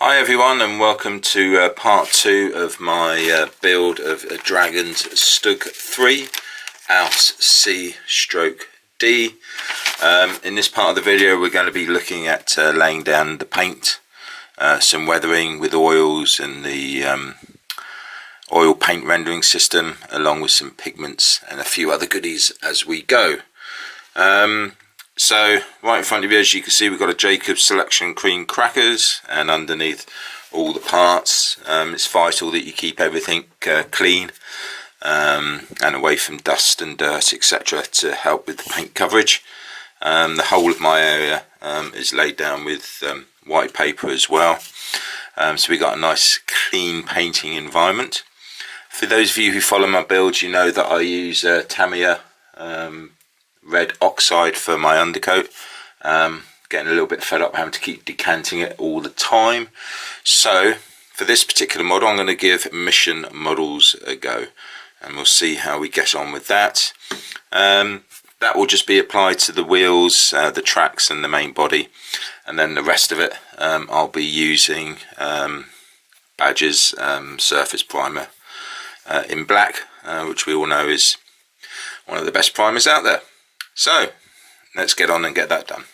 Hi everyone, and welcome to part 2 of my build of a Dragon's Stug 3 Ausf C/D. In this part of the video we're going to be looking at laying down the paint, some weathering with oils and the oil paint rendering system, along with some pigments and a few other goodies as we go. So right in front of you, as you can see, we've got a Jacobs Selection cream crackers, and underneath all the parts, it's vital that you keep everything clean and away from dust and dirt, etc., to help with the paint coverage. The whole of my area is laid down with white paper as well, so we got a nice clean painting environment. For those of you who follow my builds, you know that I use Camo red oxide for my undercoat. Getting a little bit fed up having to keep decanting it all the time, so for this particular model I'm going to give Mission Models a go, and we'll see how we get on with that. That will just be applied to the wheels, the tracks and the main body, and then the rest of it I'll be using Badger's surface primer in black, which we all know is one of the best primers out there. So let's get on and get that done.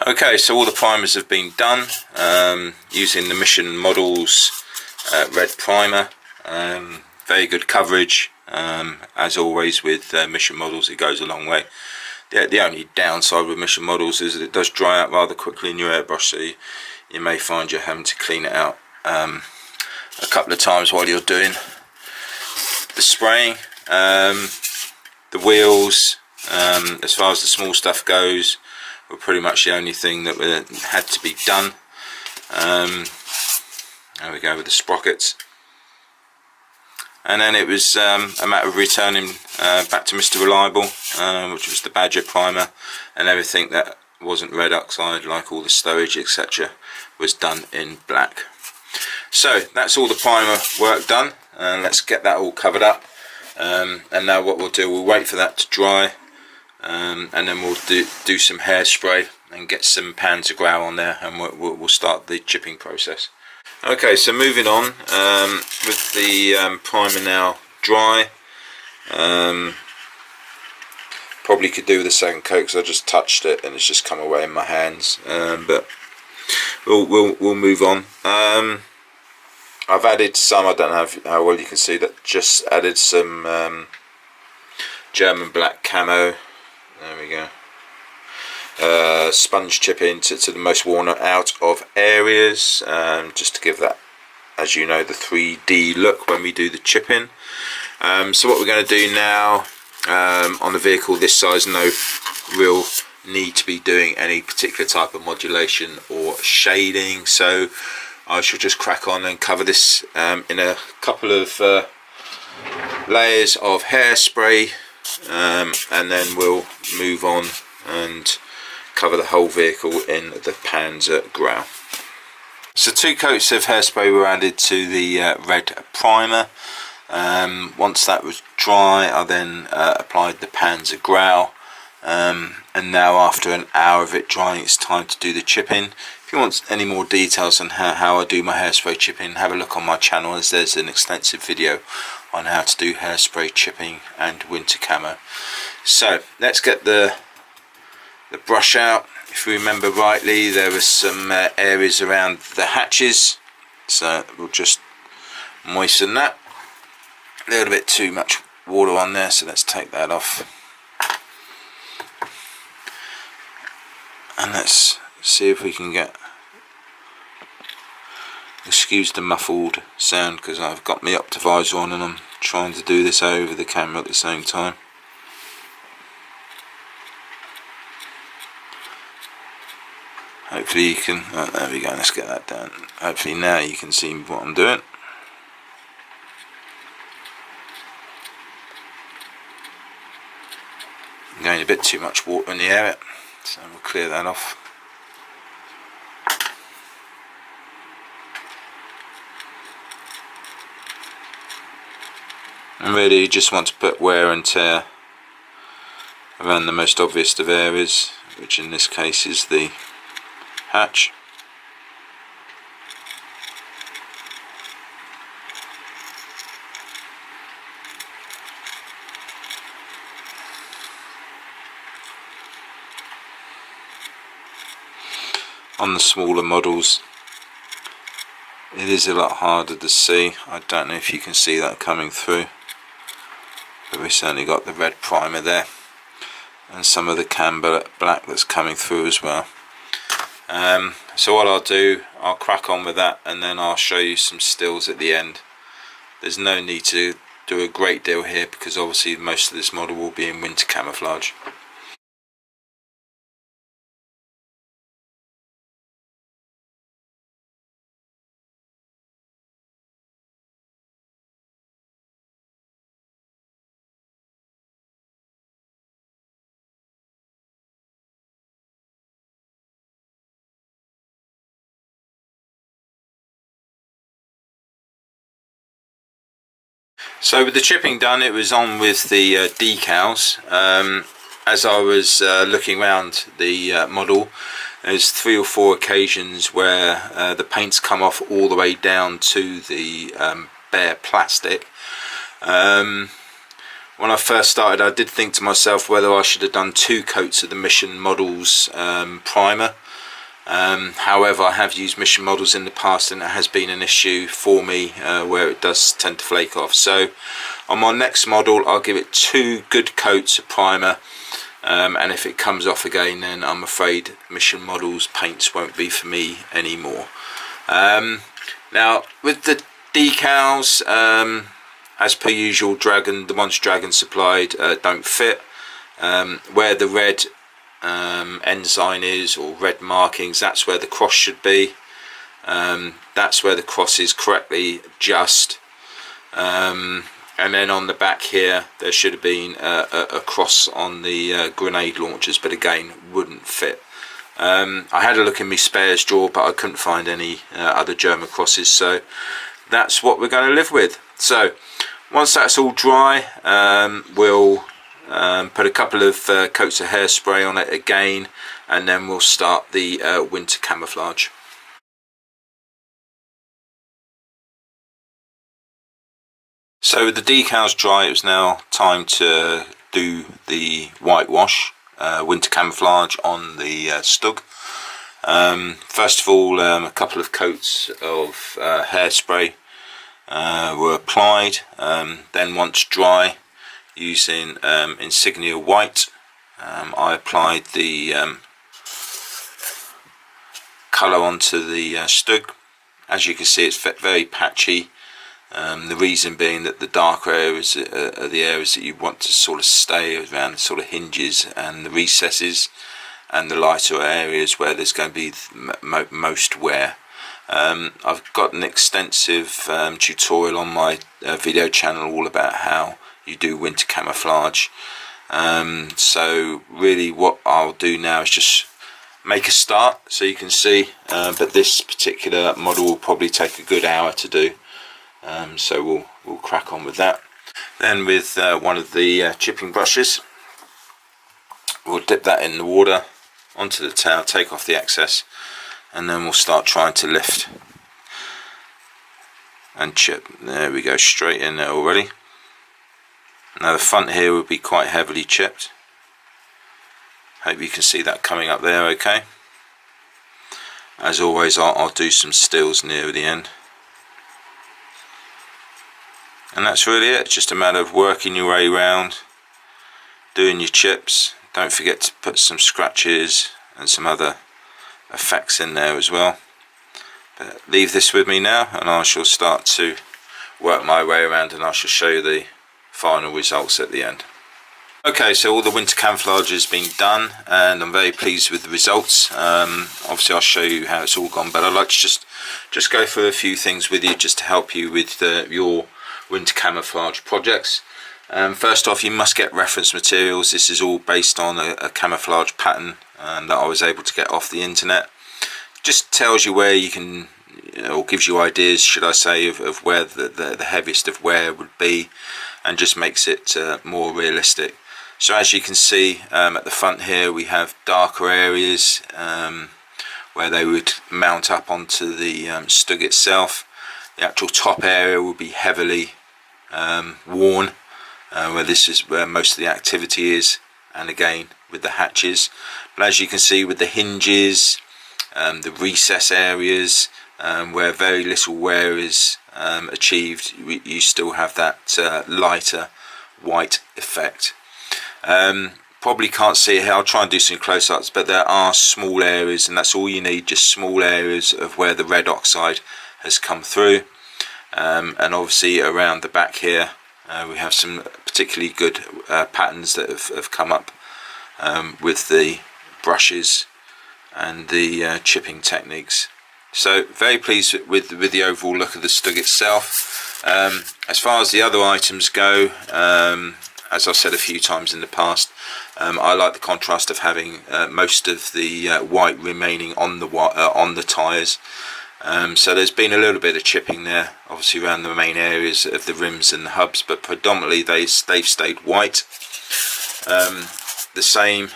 Okay, so all the primers have been done using the Mission Models red primer. Very good coverage, as always with Mission Models. It goes a long way. The only downside with Mission Models is that it does dry out rather quickly in your airbrush, so you may find you're having to clean it out a couple of times while you're doing the spraying. The wheels, as far as the small stuff goes, were pretty much the only thing that had to be done. There we go with the sprockets, and then it was a matter of returning back to Mr. Reliable, which was the Badger primer, and everything that wasn't red oxide, like all the stowage etc., was done in black. So that's all the primer work done, and let's get that all covered up. And now what we'll do, we'll wait for that to dry, and then we'll do some hairspray and get some pans of grout on there, and we'll start the chipping process. Okay, so moving on, with the primer now dry, probably could do with a second coat because I just touched it and it's just come away in my hands, but we'll move on. I've added some, I don't know how well you can see that, just added some German black camo. There we go. Sponge chipping to the most worn out of areas, just to give that, as you know, the 3D look when we do the chipping. So what we're going to do now, on the vehicle this size, no real need to be doing any particular type of modulation or shading, so I shall just crack on and cover this in a couple of layers of hairspray, and then we'll move on and cover the whole vehicle in the Panzer Grau. So 2 coats of hairspray were added to the red primer. Once that was dry, I then applied the Panzer Grau, and now after an hour of it drying, it's time to do the chipping. If you want any more details on how I do my hairspray chipping, have a look on my channel, as there's an extensive video on how to do hairspray chipping and winter camo. So let's get the brush out. If we remember rightly, there were some areas around the hatches, so we'll just moisten that. A little bit too much water on there, so let's take that off, and let's see if we can get, excuse the muffled sound because I've got my optivisor on and I'm trying to do this over the camera at the same time. Hopefully you can, oh, there we go, let's get that down. Hopefully now you can see what I'm doing. I'm getting a bit too much water in the area, so we'll clear that off. And really you just want to put wear and tear around the most obvious of areas, which in this case is the hatch. on the smaller models it is a lot harder to see. I don't know if you can see that coming through, but we certainly got the red primer there and some of the cam black that's coming through as well. So what I'll do, I'll crack on with that, and then I'll show you some stills at the end. There's no need to do a great deal here because obviously most of this model will be in winter camouflage. So with the chipping done, it was on with the decals. As I was looking around the model, there's 3 or 4 occasions where the paint's come off all the way down to the bare plastic. When I first started, I did think to myself whether I should have done 2 coats of the Mission Models primer. However, I have used Mission Models in the past and it has been an issue for me where it does tend to flake off. So on my next model I'll give it 2 good coats of primer, and if it comes off again then I'm afraid Mission Models paints won't be for me anymore. Now with the decals, as per usual, the ones Dragon supplied don't fit. Where the red ensign is, or red markings, that's where the cross should be. That's where the cross is correctly just, and then on the back here there should have been a cross on the grenade launchers, but again wouldn't fit. I had a look in my spares drawer but I couldn't find any other German crosses, so that's what we're going to live with. So once that's all dry, we'll put a couple of coats of hairspray on it again, and then we'll start the winter camouflage. So with the decals dry, it was now time to do the whitewash, winter camouflage on the Stug. First of all, a couple of coats of hairspray were applied. Then once dry, using Insignia White, I applied the colour onto the Stug. As you can see, it's very patchy. The reason being that the darker areas are the areas that you want to sort of stay around, the sort of hinges and the recesses, and the lighter areas where there's going to be most wear. I've got an extensive tutorial on my video channel all about how you do winter camouflage. So really what I'll do now is just make a start so you can see, but this particular model will probably take a good hour to do. So we'll crack on with that. Then with one of the chipping brushes, we'll dip that in the water onto the towel, take off the excess, and then we'll start trying to lift and chip. There we go, straight in there already. Now the front here will be quite heavily chipped. Hope you can see that coming up there okay. As always, I'll do some stills near the end. And that's really it. It's just a matter of working your way around, doing your chips. Don't forget to put some scratches and some other effects in there as well. But leave this with me now and I shall start to work my way around, and I shall show you the final results at the end. Okay, so all the winter camouflage has been done and I'm very pleased with the results. Obviously I'll show you how it's all gone, but I'd like to just go through a few things with you just to help you with your winter camouflage projects. First off, you must get reference materials. This is all based on a camouflage pattern that I was able to get off the internet. Just tells you where you can, or gives you ideas, should I say, of where the heaviest of wear would be, and just makes it more realistic. So as you can see at the front here, we have darker areas where they would mount up onto the Stug itself. The actual top area will be heavily worn, where this is where most of the activity is, and again with the hatches. But as you can see with the hinges, the recess areas where very little wear is achieved, you still have that lighter white effect. Probably can't see it here, I'll try and do some close-ups, but there are small areas, and that's all you need, just small areas of where the red oxide has come through. And obviously around the back here we have some particularly good patterns that have come up with the brushes and the chipping techniques. So very pleased with the overall look of the Stug itself. As far as the other items go, as I've said a few times in the past, I like the contrast of having most of the white remaining on the tyres. So there's been a little bit of chipping there, obviously around the main areas of the rims and the hubs, but predominantly they've stayed white. The same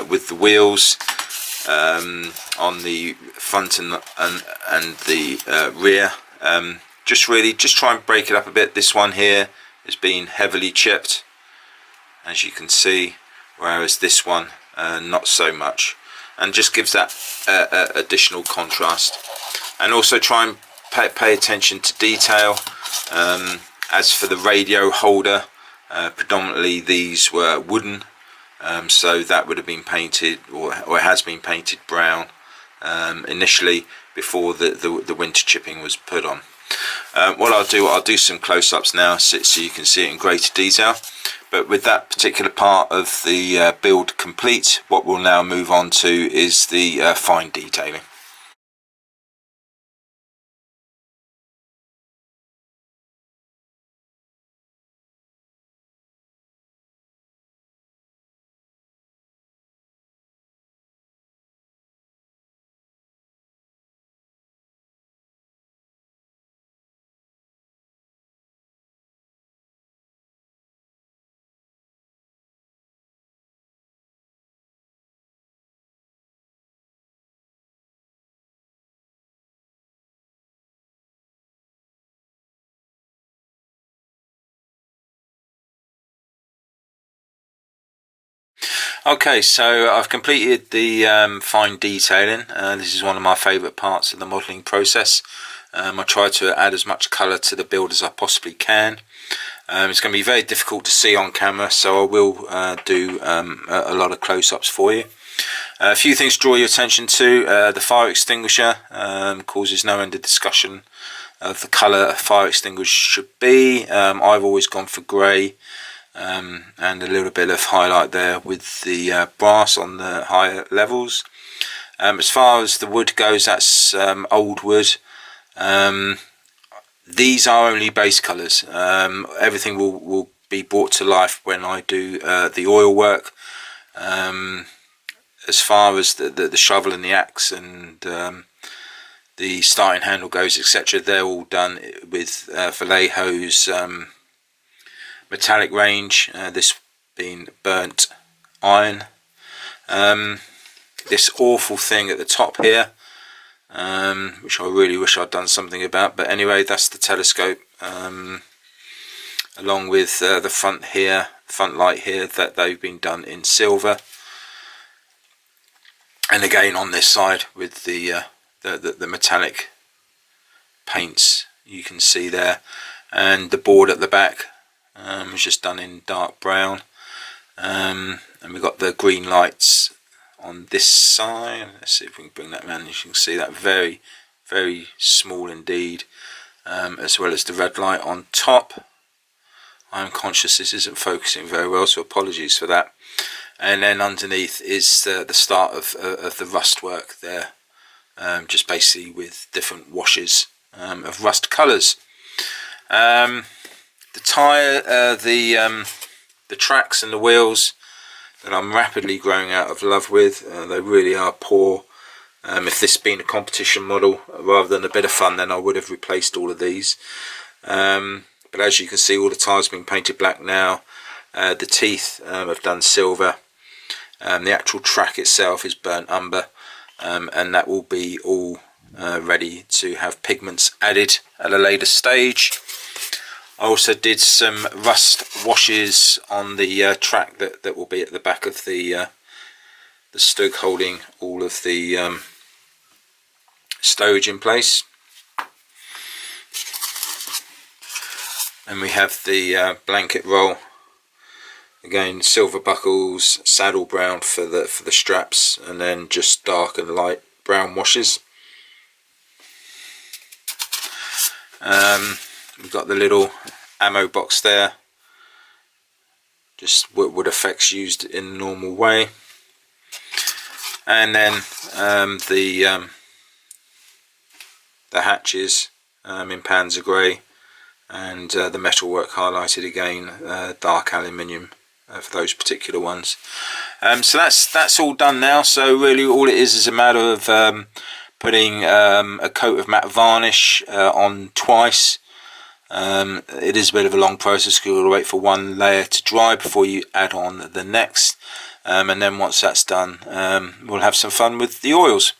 with the wheels on the front and the rear. Just try and break it up a bit. This one here has been heavily chipped, as you can see, whereas this one not so much, and just gives that additional contrast. And also try and pay attention to detail. As for the radio holder, predominantly these were wooden, so that would have been painted, or has been painted brown initially before the winter chipping was put on. What I'll do some close-ups now so you can see it in greater detail. But with that particular part of the build complete, what we'll now move on to is the fine detailing. Okay, so I've completed the fine detailing. This is one of my favourite parts of the modelling process. I try to add as much colour to the build as I possibly can. It's going to be very difficult to see on camera, so I will do a lot of close-ups for you. A few things to draw your attention to. The fire extinguisher causes no end of discussion of the colour a fire extinguisher should be. I've always gone for grey. And a little bit of highlight there with the brass on the higher levels. As far as the wood goes, that's old wood. These are only base colours. Everything will be brought to life when I do the oil work. As far as the shovel and the axe and the starting handle goes, etc., they're all done with Vallejo's metallic range, this being burnt iron. This awful thing at the top here, which I really wish I'd done something about, but anyway, that's the telescope, along with the front light here, that they've been done in silver, and again on this side with the metallic paints you can see there, and the board at the back was just done in dark brown, and we've got the green lights on this side. Let's see if we can bring that around. You can see that very, very small indeed, as well as the red light on top. I'm conscious this isn't focusing very well, so apologies for that. And then underneath is the start of the rust work there, just basically with different washes of rust colours. The tyre, the tracks and the wheels that I'm rapidly growing out of love with, they really are poor. If this had been a competition model rather than a bit of fun, then I would have replaced all of these. But as you can see, all the tyres have been painted black now. The teeth have done silver. The actual track itself is burnt umber, and that will be all ready to have pigments added at a later stage. I also did some rust washes on the track that will be at the back of the Stug, holding all of the stowage in place. And we have the blanket roll. Again, silver buckles, saddle brown for the straps, and then just dark and light brown washes. We've got the little ammo box there, just wood effects used in the normal way. And then the hatches in Panzer Grey, and the metalwork highlighted again, dark aluminium for those particular ones. So that's all done now. So really all it is a matter of putting a coat of matte varnish on twice. It is a bit of a long process because you'll wait for one layer to dry before you add on the next, and then once that's done, we'll have some fun with the oils.